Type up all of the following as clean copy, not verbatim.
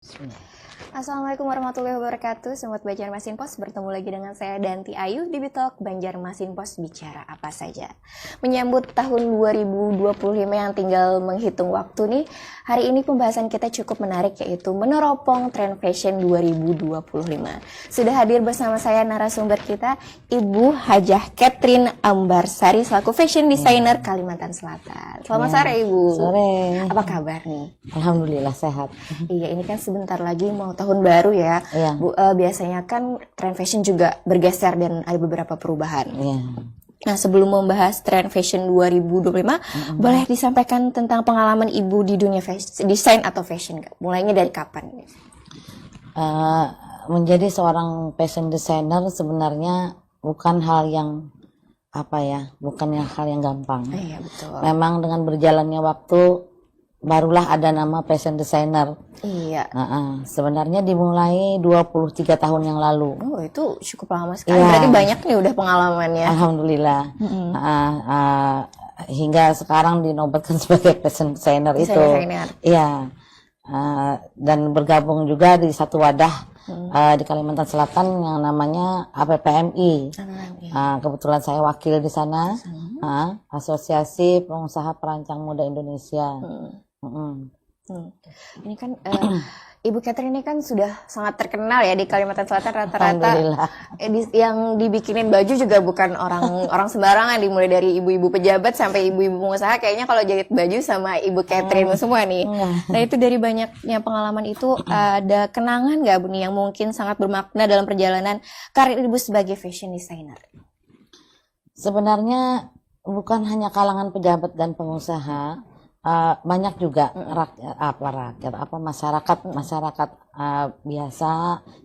Bismillah. Assalamualaikum warahmatullahi wabarakatuh. Sobat Banjarmasin Pos, bertemu lagi dengan saya Danti Ayu di Bitalk Banjarmasin Pos, bicara apa saja. Menyambut tahun 2025 yang tinggal menghitung waktu nih, hari ini pembahasan kita cukup menarik, yaitu meneropong tren fashion 2025. Sudah hadir bersama saya narasumber kita, Ibu Hajah Catherine Ambarsari selaku fashion designer Kalimantan Selatan. Selamat sore Ibu. Sore. Apa kabar nih? Alhamdulillah sehat. Iya, ini kan sebentar lagi mau tahun baru ya. Iya. Bu, biasanya kan tren fashion juga bergeser dan ada beberapa perubahan. Iya. Nah, sebelum membahas tren fashion 2025, boleh disampaikan tentang pengalaman Ibu di dunia desain atau fashion? Mulainya dari kapan? Menjadi seorang fashion designer sebenarnya bukan hal yang bukan hal yang gampang. Iya, betul. Memang dengan berjalannya waktu barulah ada nama fashion designer. Iya. Sebenarnya dimulai 23 tahun yang lalu. Oh, itu cukup lama sekali. Iya. Berarti banyak nih udah pengalamannya. Alhamdulillah. Hingga sekarang dinobatkan sebagai fashion designer itu. Desainer. Iya. Dan bergabung juga di satu wadah di Kalimantan Selatan yang namanya APPMI. Kebetulan saya wakil di sana, Asosiasi Pengusaha Perancang Muda Indonesia. Ini kan Ibu Catherine ini kan sudah sangat terkenal ya di Kalimantan Selatan, rata-rata yang dibikinin baju juga bukan orang sembarangan, dimulai dari ibu-ibu pejabat sampai ibu-ibu pengusaha, kayaknya kalau jahit baju sama Ibu Catherine semua nih. Nah, itu dari banyaknya pengalaman itu ada kenangan nggak Bu nih yang mungkin sangat bermakna dalam perjalanan karir Ibu sebagai fashion designer? Sebenarnya bukan hanya kalangan pejabat dan pengusaha, banyak juga masyarakat biasa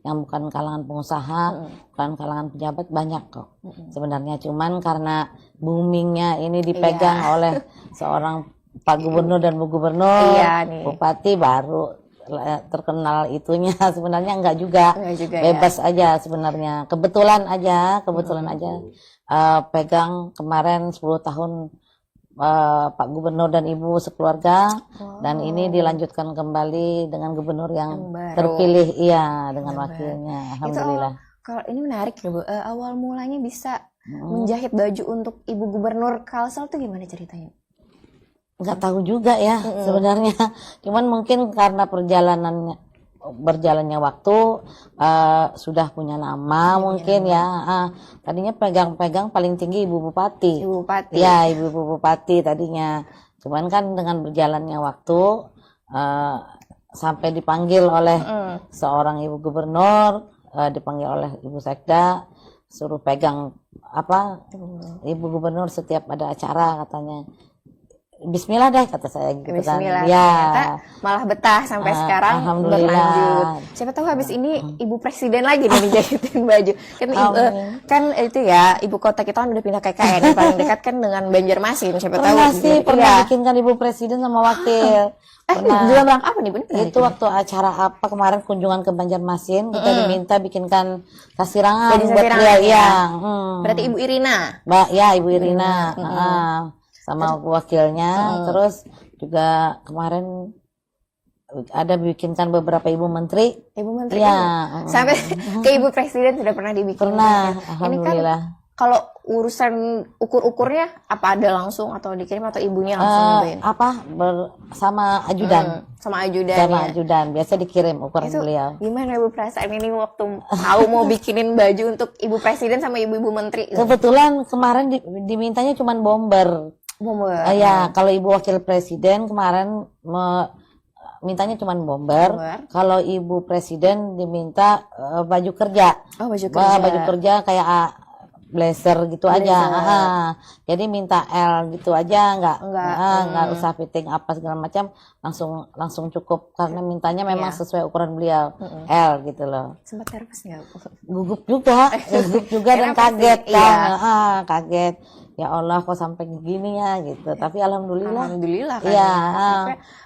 yang bukan kalangan pengusaha, bukan kalangan pejabat, banyak kok. Sebenarnya cuman karena boomingnya ini dipegang oleh seorang Pak Gubernur dan Bu Gubernur, Bupati baru terkenal itunya. Sebenarnya enggak juga bebas aja sebenarnya, kebetulan aja pegang kemarin 10 tahun Pak Gubernur dan Ibu sekeluarga, dan ini dilanjutkan kembali dengan gubernur yang terpilih, dengan wakilnya. Alhamdulillah. Kalau ini menarik ya Bu, awal mulanya bisa menjahit baju untuk Ibu Gubernur Kalsel tuh gimana ceritanya? Nggak tahu juga ya sebenarnya, cuman mungkin karena berjalannya waktu sudah punya nama mungkin ya. Tadinya pegang paling tinggi Ibu Bupati. Ya, Ibu Bupati tadinya. Cuman kan dengan berjalannya waktu sampai dipanggil oleh seorang Ibu Gubernur, dipanggil oleh Ibu Sekda, suruh pegang Ibu Gubernur setiap ada acara, katanya. Bismillah deh, kata saya gitu. Bismillah, kan. Ya. Malah betah sampai sekarang berlanjut. Siapa tahu habis ini Ibu Presiden lagi nih dijahitin baju. Kan itu ya, ibu kota kita kan udah pindah ke KKN, paling dekat kan dengan Banjarmasin. Siapa tahu pernah bikinkan Ibu Presiden sama wakil. Dalam rangka apa nih Bu? Itu waktu acara kemarin kunjungan ke Banjarmasin, kita diminta bikinkan kasirangan buat dia. Berarti Ibu Irina. Ibu Irina. Sama wakilnya, terus juga kemarin ada bikinkan beberapa ibu menteri. Sampai ke Ibu Presiden sudah pernah dibikin. Pernah, alhamdulillah. Ini kan kalau urusan ukur-ukurnya apa ada langsung atau dikirim atau ibunya langsung bikin? Sama ajudan. Sama ajudan. Biasa dikirim ukuran beliau. Gimana Bu perasaan ini waktu tahu mau bikinin baju untuk Ibu Presiden sama ibu-ibu menteri? Kebetulan kemarin dimintanya cuma bomber. Kalau Ibu Wakil Presiden kemarin mintanya cuma bomber. Kalau Ibu Presiden diminta baju kerja. Baju kerja kayak blazer gitu aja. Jadi minta L gitu aja, nggak usah fitting apa segala macam, langsung cukup karena mintanya memang sesuai ukuran beliau, L gitu loh. Sempat nervous nggak Bu? Gugup juga dan kaget kan. Kaget. Ya Allah, kok sampai begini ya gitu. Tapi alhamdulillah kan. Iya.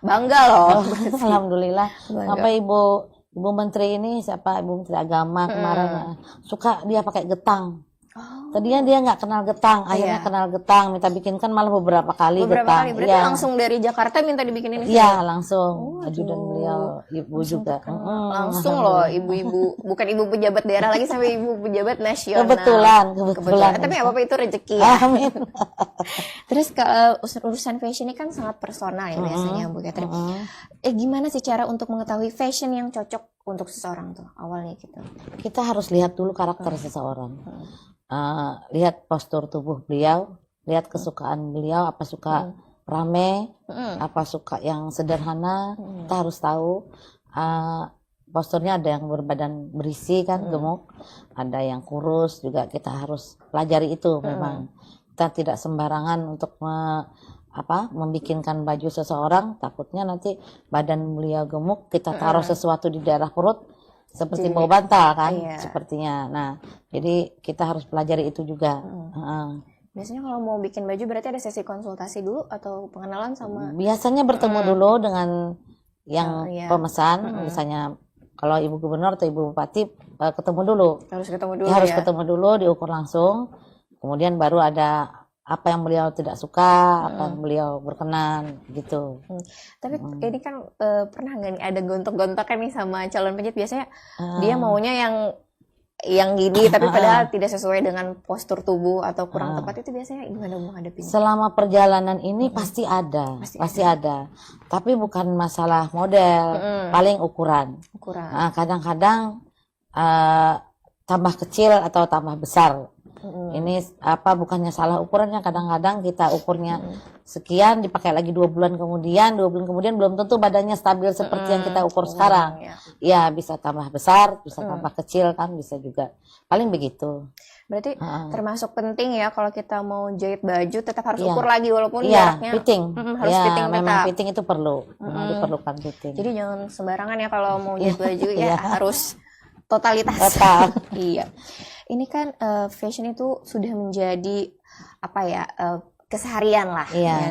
Bangga loh. Alhamdulillah. Sampai Ibu Menteri ini, Ibu Menteri Agama kemarin suka dia pakai getang. Tadinya dia nggak kenal getang, akhirnya kenal getang, minta bikinkan malah beberapa kali getang. Berarti langsung dari Jakarta minta dibikinin ini? Iya, langsung. Ajudan beliau, ibu juga. Langsung loh, ibu-ibu, bukan ibu pejabat daerah lagi, sampai ibu pejabat nasional. Kebetulan. Tapi apa itu rezeki ya. Amin. Terus urusan fashion ini kan sangat personal ya biasanya Bu Catherine. Gimana sih cara untuk mengetahui fashion yang cocok untuk seseorang tuh awalnya gitu? Kita harus lihat dulu karakter seseorang. Lihat postur tubuh beliau, lihat kesukaan beliau, apa suka rame, apa suka yang sederhana. Kita harus tahu posturnya, ada yang berbadan berisi kan, gemuk, ada yang kurus juga, kita harus pelajari itu. Memang kita tidak sembarangan untuk membikinkan baju seseorang, takutnya nanti badan beliau gemuk, kita taruh sesuatu di daerah perut seperti bau bantal kan, sepertinya. Nah, jadi kita harus pelajari itu juga. Biasanya kalau mau bikin baju berarti ada sesi konsultasi dulu atau pengenalan sama? Biasanya bertemu dulu dengan yang pemesan, misalnya kalau ibu gubernur atau ibu bupati, ketemu dulu. Harus ketemu dulu. Harus ketemu dulu, diukur langsung. Kemudian baru ada apa yang beliau tidak suka, apa yang beliau berkenan gitu. Tapi ini kan pernah nggak nih ada gontok-gontokan nih sama calon penjahit? Biasanya dia maunya yang gini, tapi padahal tidak sesuai dengan postur tubuh atau kurang tepat. Itu biasanya gimana menghadapinya? Selama perjalanan ini pasti ada. Tapi bukan masalah model, paling ukuran. Nah, kadang-kadang tambah kecil atau tambah besar. Ini bukannya salah ukurannya, kadang-kadang kita ukurnya sekian, dipakai lagi 2 bulan kemudian belum tentu badannya stabil seperti yang kita ukur sekarang. Ya, bisa tambah besar, bisa tambah kecil kan, bisa juga. Paling begitu. Berarti termasuk penting ya kalau kita mau jahit baju tetap harus ukur lagi walaupun jaraknya fitting. Harus fitting memang fitting itu perlu. Diperlukan fitting. Jadi jangan sembarangan ya kalau mau jahit baju ya harus totalitas. Iya. Ini kan fashion itu sudah menjadi keseharian lah.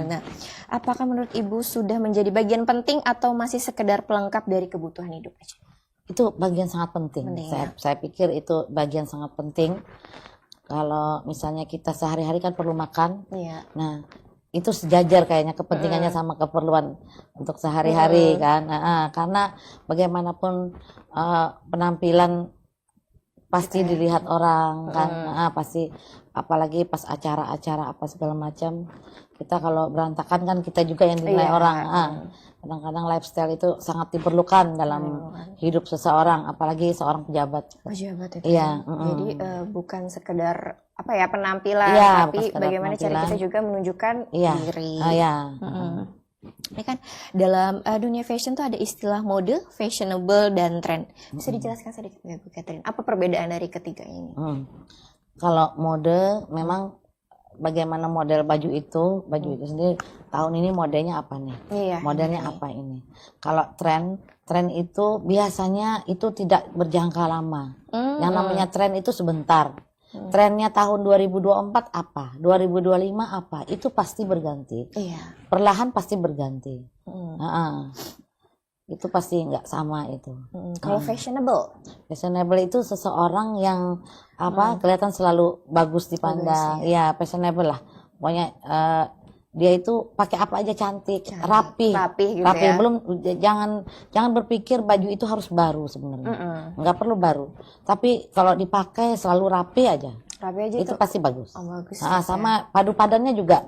Nah, apakah menurut Ibu sudah menjadi bagian penting atau masih sekedar pelengkap dari kebutuhan hidup aja? Itu bagian sangat penting. Saya pikir itu bagian sangat penting. Kalau misalnya kita sehari-hari kan perlu makan. Nah, itu sejajar kayaknya kepentingannya sama keperluan untuk sehari-hari kan. Karena bagaimanapun penampilan pasti dilihat orang kan, pasti, apalagi pas acara-acara apa segala macam, kita kalau berantakan kan kita juga yang dinilai orang. Kadang-kadang lifestyle itu sangat diperlukan dalam hidup seseorang, apalagi seorang pejabat. Pejabat itu. Iya. Jadi bukan sekedar penampilan, tapi bagaimana cara kita juga menunjukkan diri. Ini kan dalam dunia fashion tuh ada istilah mode, fashionable, dan trend. Bisa dijelaskan sedikit nggak Bu Catherine? Apa perbedaan dari ketiga ini? Kalau mode memang bagaimana model baju itu sendiri. Tahun ini modenya apa nih? Modelnya apa ini? Kalau tren itu biasanya itu tidak berjangka lama. Yang namanya tren itu sebentar. Trennya tahun 2024 apa? 2025 apa? Itu pasti berganti. Perlahan pasti berganti. Itu pasti nggak sama itu. Kalau fashionable itu seseorang yang kelihatan selalu bagus dipandang. Ya, fashionable lah. Pokoknya dia itu pakai apa aja cantik. Rapi gitu ya. Belum, jangan berpikir baju itu harus baru sebenarnya. Nggak perlu baru. Tapi kalau dipakai selalu rapi aja itu pasti bagus. Bagus. Sama padu padannya juga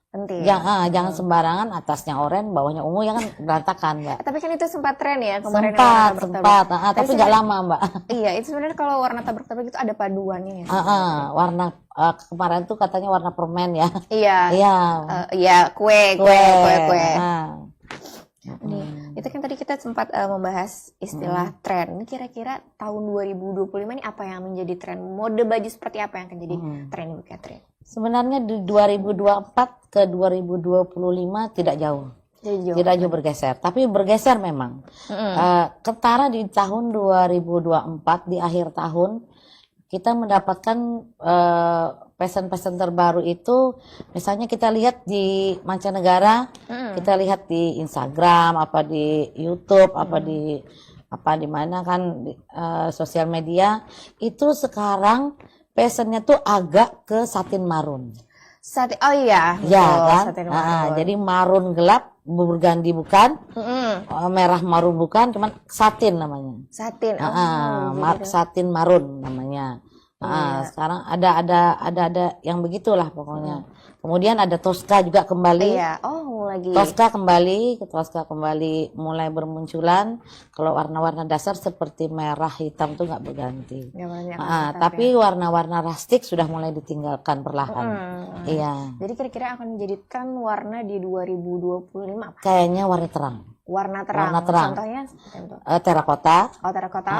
penting. Jangan sembarangan, atasnya oranye, bawahnya ungu, ya kan berantakan, Mbak. Tapi kan itu sempat tren ya kemarin. Sempat. Tapi nggak lama, Mbak. Iya, itu sebenarnya kalau warna tabrak-tabrak itu ada paduannya ya. Warna kemarin tuh katanya warna permen ya. Iya, kue. Nih, itu kan tadi kita sempat membahas istilah tren. Ini kira-kira tahun 2025 ini apa yang menjadi tren? Mode baju seperti apa yang akan jadi tren Bu Catherine? Sebenarnya di 2024 ke 2025 tidak jauh. Tidak jauh bergeser, tapi bergeser memang. Ketara di tahun 2024 di akhir tahun kita mendapatkan pesan-pesan terbaru itu, misalnya kita lihat di mancanegara, kita lihat di Instagram, apa di YouTube, apa di mana kan sosial media, itu sekarang fashionnya tuh agak ke satin marun. Oh iya, Ya kan? satin marun. Jadi marun gelap, burgundy bukan, merah marun bukan, cuman satin namanya. Satin. Satin marun namanya. Sekarang ada yang begitulah pokoknya. Kemudian ada Tosca juga kembali. Iya. Lagi. Tosca kembali mulai bermunculan. Kalau warna-warna dasar seperti merah, hitam tuh nggak berganti. Tapi warna-warna rustic sudah mulai ditinggalkan perlahan. Iya. Jadi kira-kira akan menjadikan warna di 2025 apa? Kayaknya warna terang. Warna terang. Contohnya terakota. Terakota.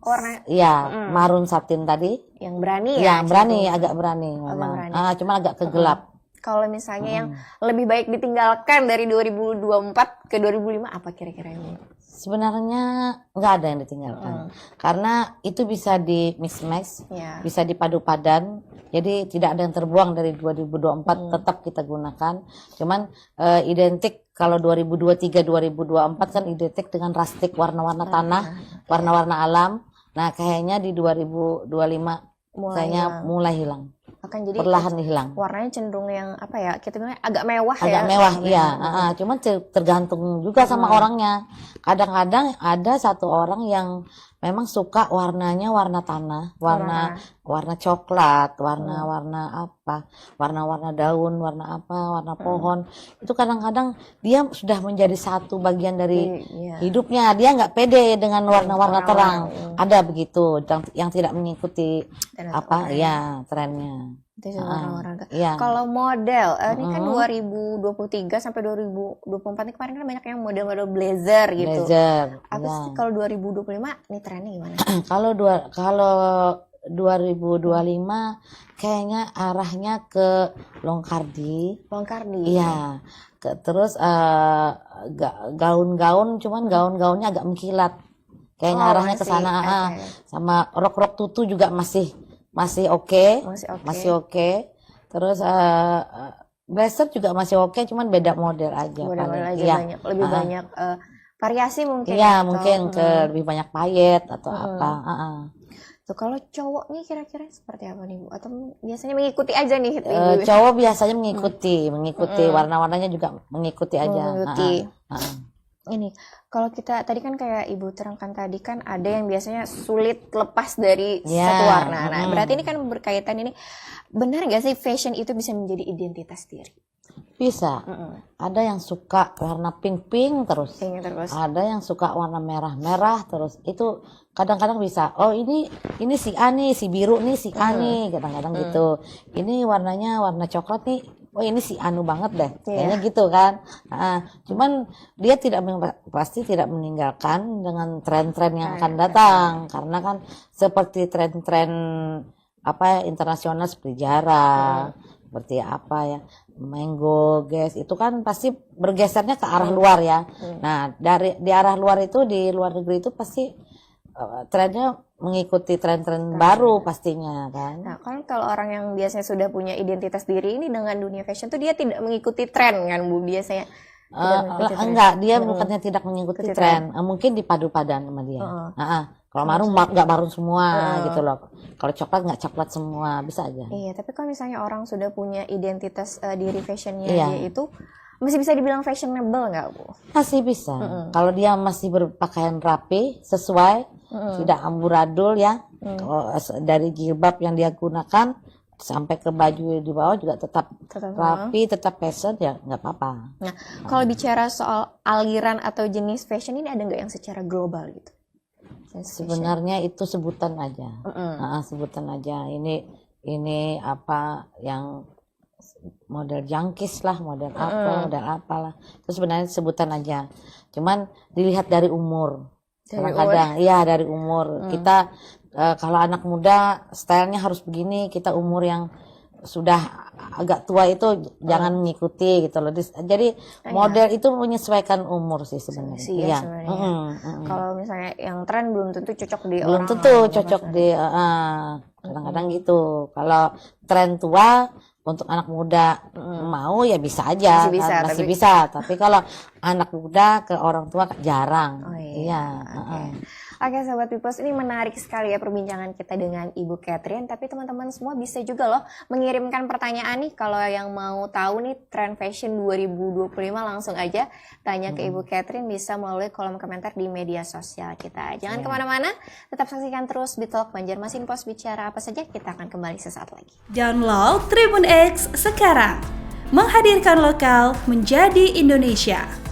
Warna. Iya, marun satin tadi. Yang berani ya? Yang berani, agak berani memang. Cuma agak kegelap. Kalau misalnya yang lebih baik ditinggalkan dari 2024 ke 2005 apa kira-kira ini? Sebenarnya nggak ada yang ditinggalkan. Karena itu bisa di mix-match, bisa dipadu padan. Jadi tidak ada yang terbuang dari 2024, tetap kita gunakan. Cuman identik kalau 2023 2024 kan identik dengan rustic, warna-warna tanah, warna-warna alam. Nah, kayaknya di 2025 kayaknya mulai hilang. Akan jadi perlahan hilang. Warnanya cenderung yang apa ya? Kita bilang agak mewah ya. Agak mewah, iya. Cuman tergantung juga sama orangnya. Kadang-kadang ada satu orang yang memang suka warnanya warna tanah, warna coklat, warna daun, warna pohon. Itu kadang-kadang dia sudah menjadi satu bagian dari hidupnya. Dia nggak pede dengan warna-warna terang. Ada begitu yang tidak mengikuti trennya. Kalau model, ini kan 2023 sampai 2024 ini kemarin kan banyak yang model-model blazer gitu. Apa sih kalau 2025 ini trennya gimana? Kalau 2025 kayaknya arahnya ke longkardi. Iya. Terus gaun-gaun, cuman gaun-gaunnya agak mengkilat. Kayaknya arahnya ke sana. Sama rok-rok tutu juga masih oke. Terus blazer juga masih oke, cuman beda model aja. Banyak, lebih banyak variasi mungkin. Iya, mungkin lebih banyak payet atau apa. Tuh, kalau cowok nih kira-kira seperti apa nih Bu? Atau biasanya mengikuti aja nih? Cowok biasanya mengikuti warna-warnanya juga mengikuti aja. Ini kalau kita tadi kan kayak Ibu terangkan tadi kan ada yang biasanya sulit lepas dari satu warna. Nah, berarti ini kan berkaitan ini, benar nggak sih fashion itu bisa menjadi identitas diri? Bisa. Ada yang suka warna pink terus. Ada yang suka warna merah terus. Itu kadang-kadang bisa. Oh, ini si A nih, si biru nih si A nih, kadang-kadang gitu. Ini warnanya warna coklat nih. Oh, ini si anu banget deh. Kayaknya gitu kan. Cuman dia pasti tidak meninggalkan dengan tren-tren yang akan datang, karena kan seperti tren-tren internasional seperti Zara, seperti Mango, Guess, itu kan pasti bergesernya ke arah luar ya. Nah, di arah luar itu, di luar negeri itu pasti trennya mengikuti tren-tren baru pastinya kan. Nah, kan kalau orang yang biasanya sudah punya identitas diri ini dengan dunia fashion tuh dia tidak mengikuti tren kan Bu biasanya. Enggak, dia bukannya tidak mengikuti tren. Mungkin dipadu padan sama dia. Kalau marun nggak marun semua gitu loh. Kalau coklat nggak coklat semua, bisa aja. Iya, tapi kalau misalnya orang sudah punya identitas diri fashionnya dia itu masih bisa dibilang fashionable nggak Bu? Masih bisa. Kalau dia masih berpakaian rapi, sesuai, tidak amburadul ya. Dari jilbab yang dia gunakan sampai ke baju di bawah juga tetap rapi, tetap fashion, ya nggak apa-apa. Nah, kalau bicara soal aliran atau jenis fashion ini ada nggak yang secara global gitu? Sebenarnya itu sebutan aja. Sebutan aja. Ini apa yang model jangkis lah, model apalah. Itu sebenarnya sebutan aja. Cuman dilihat dari umur. Kadang-kadang dari umur. Kita kalau anak muda stylenya harus begini, kita umur yang sudah agak tua itu jangan mengikuti gitu loh. Jadi model itu menyesuaikan umur sih sebenarnya. Kalau misalnya yang tren belum tentu cocok di belum tentu cocok di kadang-kadang gitu. Kalau tren tua untuk anak muda mau ya bisa aja, masih bisa. Tapi kalau anak muda ke orang tua jarang. Oke Sobat Bipos, ini menarik sekali ya perbincangan kita dengan Ibu Catherine. Tapi teman-teman semua bisa juga loh mengirimkan pertanyaan nih. Kalau yang mau tahu nih tren fashion 2025 langsung aja tanya ke Ibu Catherine, bisa melalui kolom komentar di media sosial kita. Jangan kemana-mana, tetap saksikan terus Bitalk Banjarmasin Pos bicara apa saja. Kita akan kembali sesaat lagi. Download Tribun X sekarang, menghadirkan lokal menjadi Indonesia.